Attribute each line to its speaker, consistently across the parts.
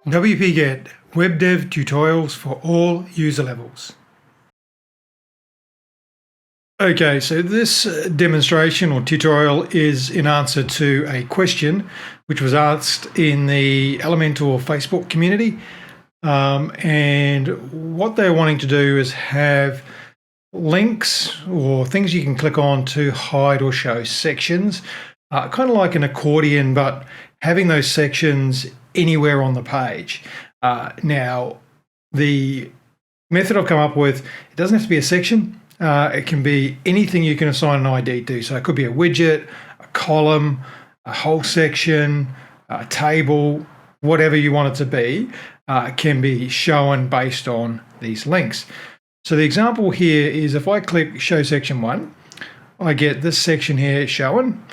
Speaker 1: WP-Get Web Dev Tutorials for all user levels. Okay, so this demonstration or tutorial is in answer to a question which was asked in the Elementor Facebook community. And what they're wanting to do is have links or things you can click on to hide or show sections, kind of like an accordion, but having those sections anywhere on the page. Now, the method I've come up with, it doesn't have to be a section. It can be anything you can assign an ID to. So it could be a widget, a column, a whole section, a table, whatever you want it to be, can be shown based on these links. So the example here is if I click Show Section 1, I get this section here shown,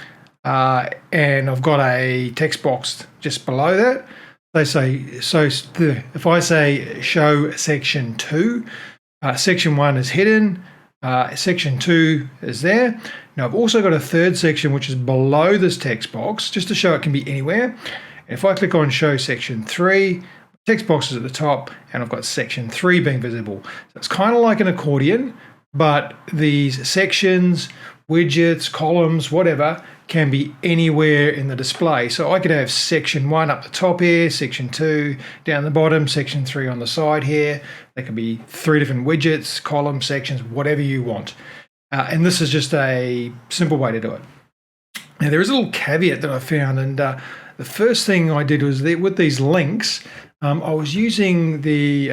Speaker 1: and I've got a text box just below that. They say, so if I say Show Section 2, Section 1 is hidden, Section 2 is there. Now I've also got a third section which is below this text box, just to show it can be anywhere. If I click on Show Section 3, text box is at the top, and I've got Section 3 being visible. So it's kind of like an accordion, but these sections, widgets, columns, whatever, can be anywhere in the display. So I could have Section 1 up the top here, Section 2 down the bottom, Section 3 on the side here. There could be 3 different widgets, columns, sections, whatever you want. And this is just a simple way to do it. Now there is a little caveat that I found, and the first thing I did was with these links, I was using the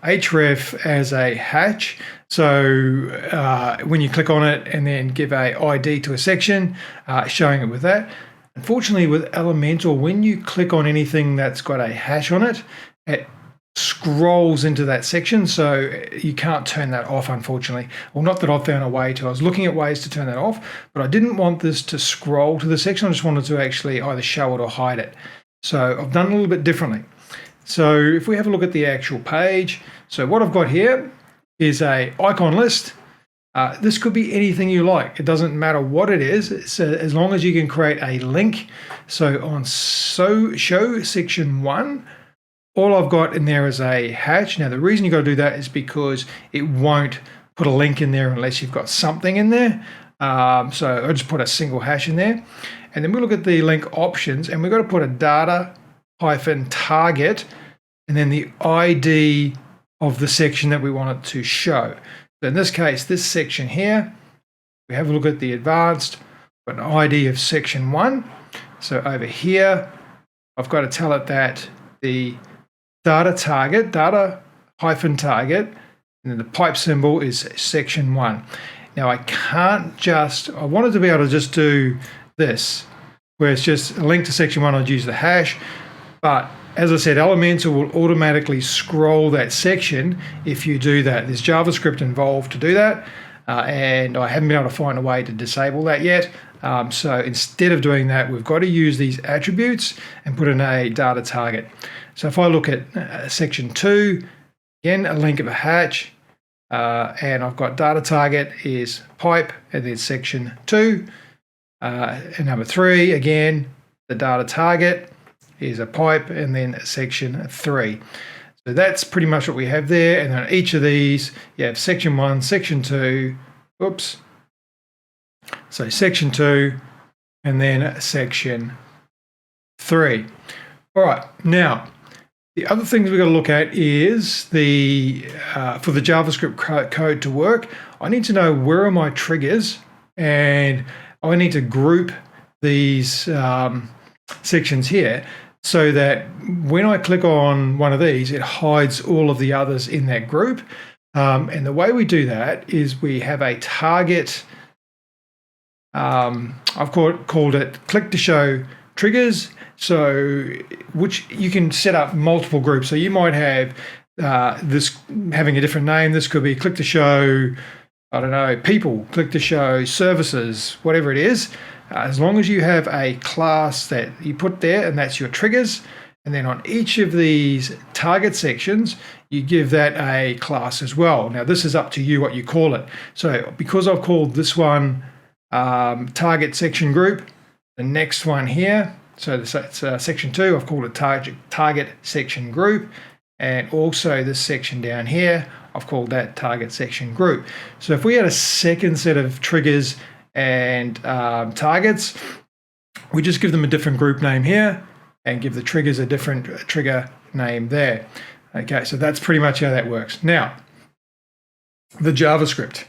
Speaker 1: href as a hash. So when you click on it and then give a ID to a section, showing it with that. Unfortunately, with Elementor, when you click on anything that's got a hash on it, it scrolls into that section. So you can't turn that off, unfortunately. Well, not that I've found a way to. I was looking at ways to turn that off, but I didn't want this to scroll to the section. I just wanted to actually either show it or hide it. So I've done it a little bit differently. So if we have a look at the actual page, so what I've got here is a icon list. This could be anything you like. It doesn't matter what it is. It's, as long as you can create a link. So on Show Section 1, all I've got in there is a hash. Now the reason you got to do that is because it won't put a link in there unless you've got something in there. So I just put a single hash in there. And then we look at the link options, and we've got to put a data-target and then the ID of the section that we want it to show. So in this case, this section here, we have a look at the advanced, got an ID of Section 1. So over here, I've got to tell it that the data-target, data-target, and then the pipe symbol is Section 1. Now I can't just, I wanted to be able to just do this, where it's just a link to Section 1, I'd use the hash, but as I said, Elementor will automatically scroll that section if you do that. There's JavaScript involved to do that, and I haven't been able to find a way to disable that yet. So instead of doing that, we've got to use these attributes and put in a data target. So if I look at Section 2, again, a link of a hash, and I've got data target is pipe, and then Section 2, and number 3, again, the data target is a pipe, and then Section 3. So that's pretty much what we have there. And then each of these, you have Section 1, Section 2, oops. So Section 2, and then Section 3. All right, now, the other things we've got to look at is the for the JavaScript code to work, I need to know where are my triggers, and I need to group these sections here, so that when I click on one of these, it hides all of the others in that group. And the way we do that is we have a target, I've called it click to show triggers, so which you can set up multiple groups. So you might have this having a different name. This could be click to show, I don't know, people, click to show services, whatever it is. As long as you have a class that you put there, and that's your triggers, and then on each of these target sections, you give that a class as well. Now, this is up to you what you call it. So because I've called this one target section group, the next one here So it's section 2. I've called it target section group, and also this section down here, I've called that target section group. So if we had a second set of triggers and targets, we just give them a different group name here and give the triggers a different trigger name there. Okay, so that's pretty much how that works. Now, the JavaScript.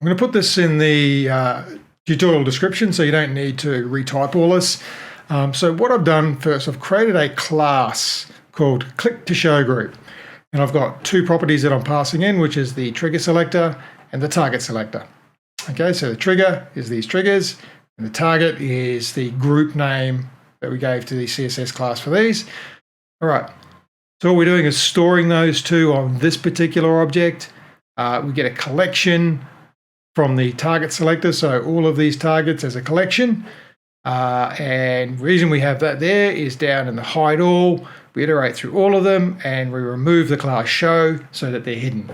Speaker 1: I'm going to put this in the tutorial description so you don't need to retype all this. So what I've done first, I've created a class called Click to Show Group. And I've got two properties that I'm passing in, which is the trigger selector and the target selector. Okay, so the trigger is these triggers, and the target is the group name that we gave to the CSS class for these. All right, so what we're doing is storing those two on this particular object. We get a collection from the target selector, so all of these targets as a collection. And the reason we have that there is down in the hide all, we iterate through all of them and we remove the class show so that they're hidden.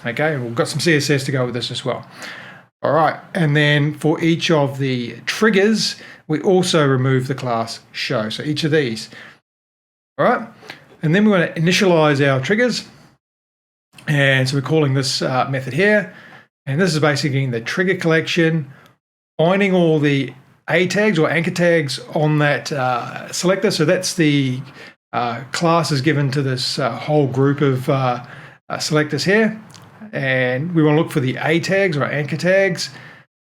Speaker 1: Okay, and we've got some CSS to go with this as well. All right, and then for each of the triggers, we also remove the class show, so each of these. All right, and then we want to initialize our triggers. And so we're calling this method here. And this is basically the trigger collection, finding all the A tags or anchor tags on that selector. So that's the class is given to this whole group of selectors here. And we want to look for the A tags or anchor tags.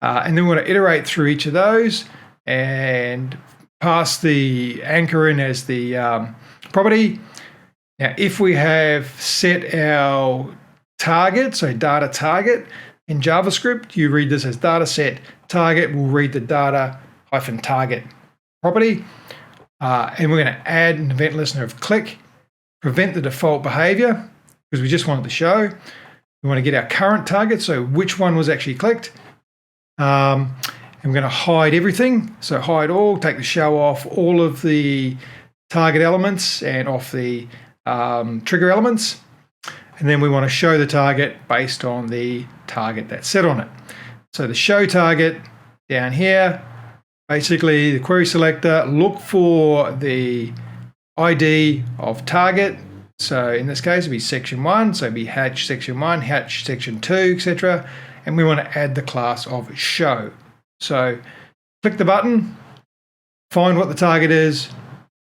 Speaker 1: And then we want to iterate through each of those and pass the anchor in as the property. Now, if we have set our target, so data target, in JavaScript, you read this as dataset target. We'll read the data-target property. And we're going to add an event listener of click, prevent the default behavior, because we just want it to show. We want to get our current target, so which one was actually clicked. And we're going to hide everything. So hide all, take the show off all of the target elements and off the trigger elements. And then we want to show the target based on the target that's set on it. So the show target down here, basically the query selector, look for the ID of target. So in this case, it'd be section 1, so it'd be hatch section 1, hatch section 2, etc. And we want to add the class of show. So click the button, find what the target is,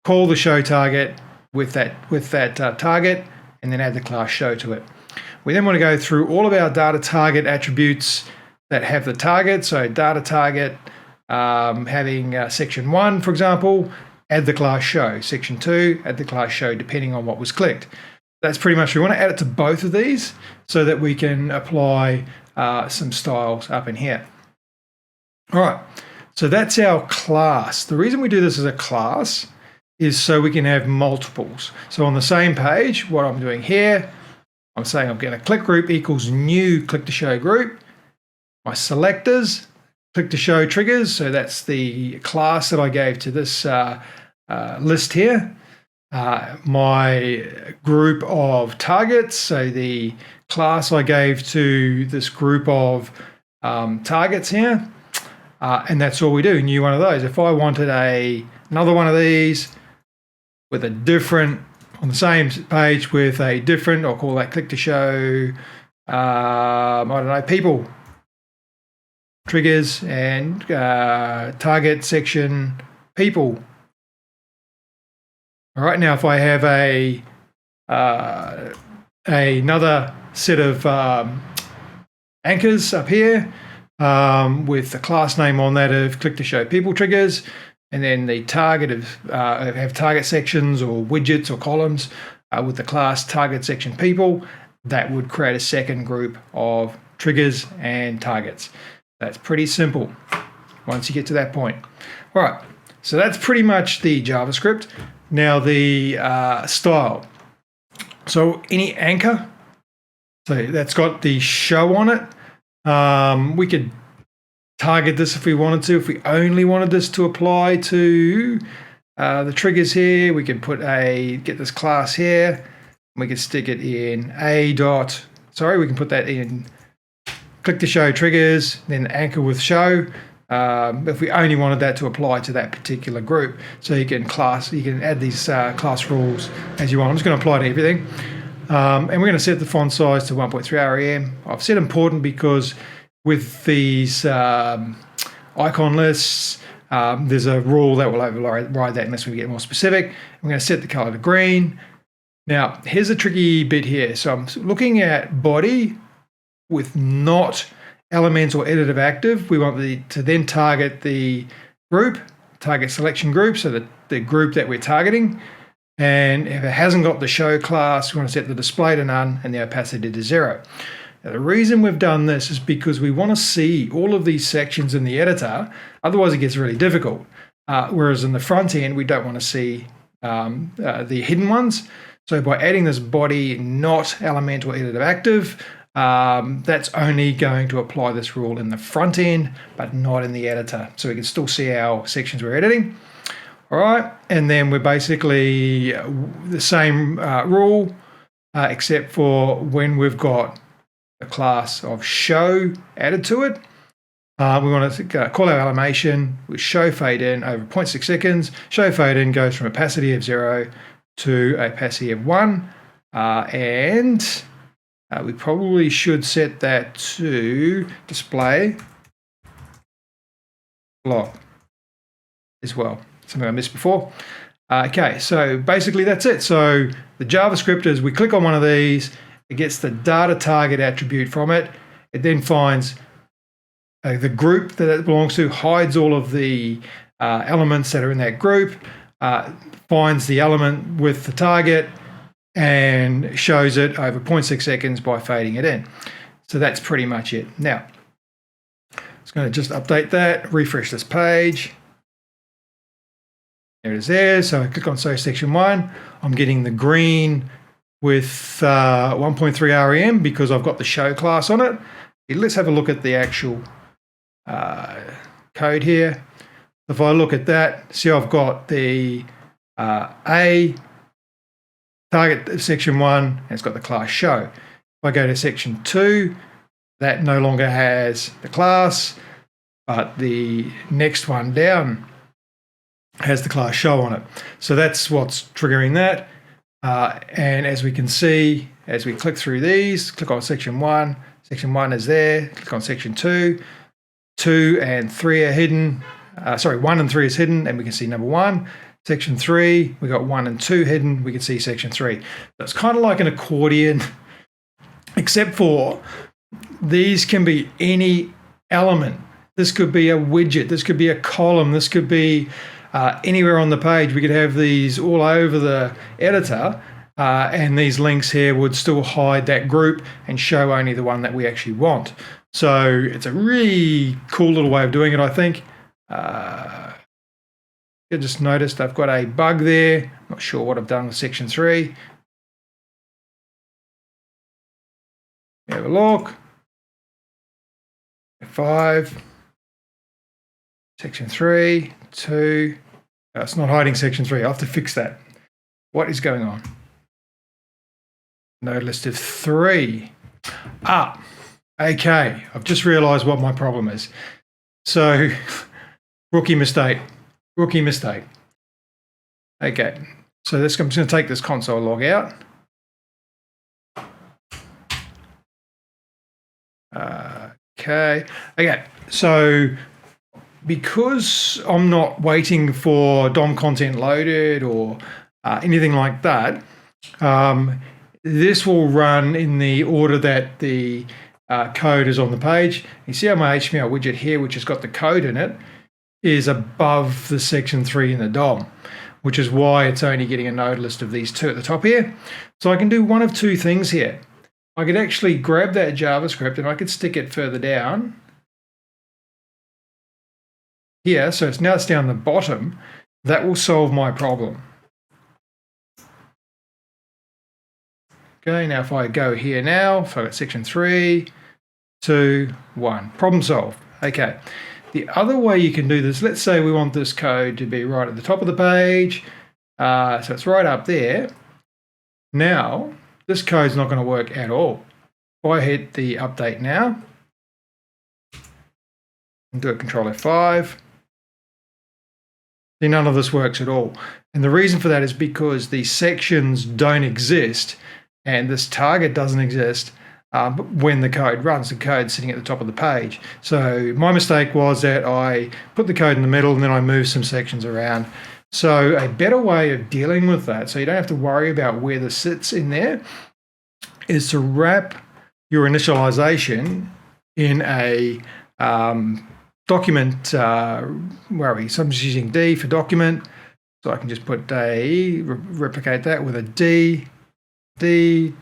Speaker 1: call the show target with that target, and then add the class show to it. We then want to go through all of our data target attributes that have the target. So data target having section 1, for example, add the class show. Section 2, add the class show, depending on what was clicked. That's pretty much, we want to add it to both of these so that we can apply some styles up in here. All right, so that's our class. The reason we do this as a class is so we can have multiples. So on the same page, what I'm doing here, I'm saying I'm going to click group equals new click to show group. My selectors, click to show triggers. So that's the class that I gave to this list here. My group of targets. So the class I gave to this group of targets here. And that's all we do, new one of those. If I wanted another one of these, with a different, on the same page with a different, I'll call that click to show, I don't know, people, triggers, and target section people. All right, now if I have another set of anchors up here with the class name on that of click to show people triggers, and then the target of have target sections or widgets or columns with the class target section people, that would create a second group of triggers and targets. That's pretty simple once you get to that point. All right, so that's pretty much the JavaScript. Now the style. So any anchor, so that's got the show on it. We could target this if we wanted to. If we only wanted this to apply to the triggers here, we could get this class here. We could stick it in we can put that in click to show triggers, then anchor with show. if we only wanted that to apply to that particular group. So you can add these class rules as you want. I'm just going to apply to everything. And we're going to set the font size to 1.3 rem. I've set important because with these icon lists, there's a rule that will override that unless we get more specific. I'm going to set the color to green. Now, here's a tricky bit here. So I'm looking at body with not elements or editive active. We want to then target the group, target selection group, so that the group that we're targeting. And if it hasn't got the show class, we want to set the display to none and the opacity to 0. Now, the reason we've done this is because we want to see all of these sections in the editor, otherwise it gets really difficult. Whereas in the front end, we don't want to see the hidden ones. So by adding this body not element or editive active, that's only going to apply this rule in the front end, but not in the editor. So we can still see our sections we're editing. All right, and then we're basically the same rule, except for when we've got a class of show added to it. We want to call our animation with show fade in over 0.6 seconds. Show fade in goes from opacity of 0 to opacity of 1, and we probably should set that to display block as well. Something I missed before. Okay, so basically that's it. So the JavaScript is we click on one of these, it gets the data target attribute from it. It then finds the group that it belongs to, hides all of the elements that are in that group, finds the element with the target, and shows it over 0.6 seconds by fading it in. So that's pretty much it. Now, it's going to just update that, refresh this page. There it is there. So I click on section 1. I'm getting the green with 1.3 rem because I've got the show class on it. Let's have a look at the actual code here. If I look at that, see I've got the A target section 1, and it's got the class show. If I go to section 2, that no longer has the class, but the next one down has the class show on it. So that's what's triggering that. And as we can see, as we click through these, click on section 1 is there, click on section 2, 2 and 3 are hidden. 1 and 3 is hidden, and we can see number 1. Section 3, we got 1 and 2 hidden, we can see section 3. So it's kind of like an accordion, except for these can be any element. This could be a widget, this could be a column, this could be anywhere on the page. We could have these all over the editor, and these links here would still hide that group and show only the one that we actually want. So it's a really cool little way of doing it, I think. I just noticed I've got a bug there. Not sure what I've done with section 3. Have a look. 5. Section 3, 2. It's not hiding section 3. I'll have to fix that. What is going on? Node list of 3. Okay. I've just realized what my problem is. So, rookie mistake. Okay. So I'm just going to take this console log out. Okay. So because I'm not waiting for DOM content loaded or anything like that, this will run in the order that the code is on the page. You see how my HTML widget here, which has got the code in it, is above the section 3 in the DOM, which is why it's only getting a node list of these 2 at the top here. So I can do one of 2 things here. I could actually grab that JavaScript and I could stick it further down here. So it's down the bottom. That will solve my problem. Okay, now if I go here now, if I got section 3, 2, 1, problem solved. Okay. The other way you can do this, let's say we want this code to be right at the top of the page. So it's right up there. Now, this code's not going to work at all. If I hit the update now, and do a Control F5. See, none of this works at all. And the reason for that is because the sections don't exist and this target doesn't exist when the code runs. The code's sitting at the top of the page. So my mistake was that I put the code in the middle and then I moved some sections around. So a better way of dealing with that, so you don't have to worry about where this sits in there, is to wrap your initialization in a document. Where are we? So I'm just using D for document. So I can just put a, replicate that with a d.add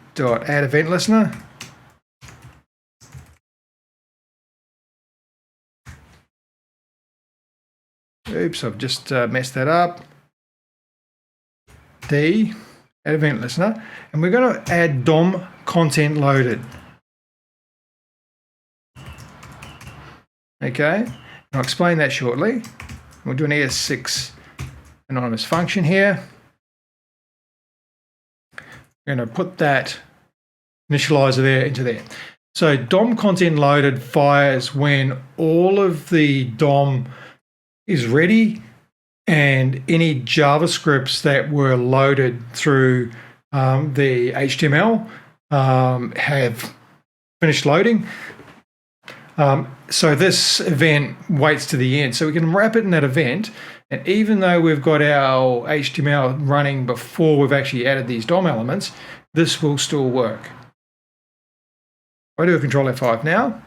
Speaker 1: event listener. Oops, I've just messed that up. D, add event listener, and we're going to add DOM content loaded. Okay, and I'll explain that shortly. We'll do an ES6 anonymous function here. We're going to put that initializer there into there. So DOM content loaded fires when all of the DOM is ready and any JavaScripts that were loaded through the HTML have finished loading. So this event waits to the end. So we can wrap it in that event. And even though we've got our HTML running before we've actually added these DOM elements, this will still work. I do a Control F5 now.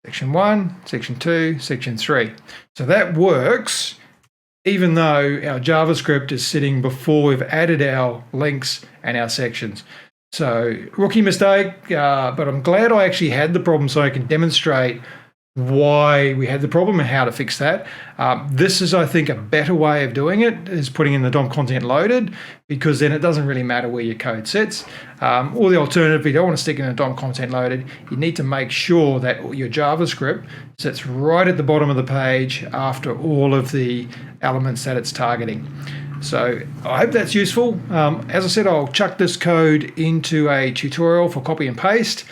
Speaker 1: Section 1, Section 2, Section 3. So that works even though our JavaScript is sitting before we've added our links and our sections. So rookie mistake, but I'm glad I actually had the problem so I can demonstrate why we had the problem and how to fix that. This is, I think, a better way of doing it, is putting in the DOM content loaded, because then it doesn't really matter where your code sits. Or the alternative, if you don't want to stick in a DOM content loaded, you need to make sure that your JavaScript sits right at the bottom of the page after all of the elements that it's targeting. So I hope that's useful. As I said, I'll chuck this code into a tutorial for copy and paste.